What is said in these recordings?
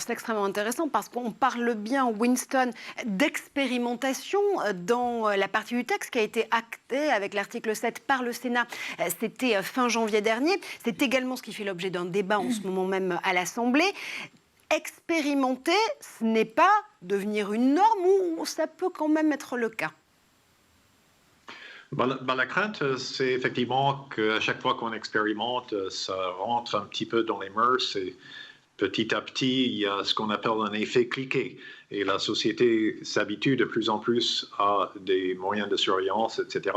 c'est extrêmement intéressant parce qu'on parle bien, Winston, d'expérimentation dans la partie du texte qui a été actée avec l'article 7 par le Sénat. C'était fin janvier dernier. C'est également ce qui fait l'objet d'un débat en ce moment même à l'Assemblée. Expérimenter, ce n'est pas devenir une norme ou ça peut quand même être le cas? La crainte, c'est effectivement qu'à chaque fois qu'on expérimente, ça rentre un petit peu dans les mœurs et petit à petit, il y a ce qu'on appelle un effet cliquet. Et la société s'habitue de plus en plus à des moyens de surveillance, etc.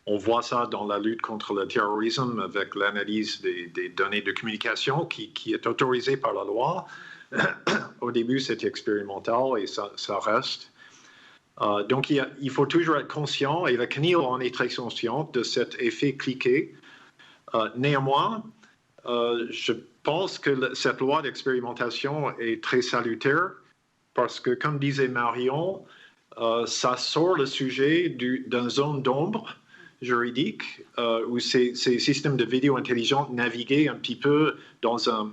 On voit ça dans la lutte contre le terrorisme avec l'analyse des données de communication qui est autorisée par la loi. Au début, c'était expérimental et ça reste. Donc, il faut toujours être conscient, et la CNIL en est très consciente de cet effet cliquet. Néanmoins, je pense que cette loi d'expérimentation est très salutaire parce que, comme disait Marion, ça sort le sujet d'une zone d'ombre juridique où ces systèmes de vidéo intelligente naviguaient un petit peu dans un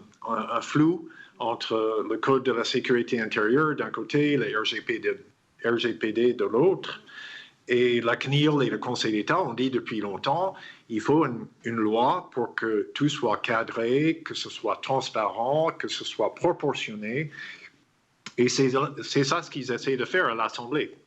flou entre le Code de la sécurité intérieure d'un côté, les RGPD de l'autre. Et la CNIL et le Conseil d'État ont dit depuis longtemps il faut une loi pour que tout soit cadré, que ce soit transparent, que ce soit proportionné. Et c'est ça ce qu'ils essaient de faire à l'Assemblée.